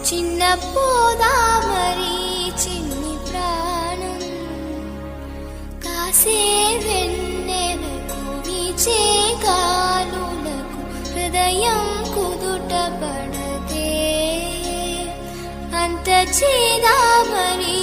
చిన్న పోదా మరి చిన్ని ప్రాణం కాసే వెన్నెలకు వీచే గాలులకు హృదయం కుదుట పడదే అంత చేదా మరి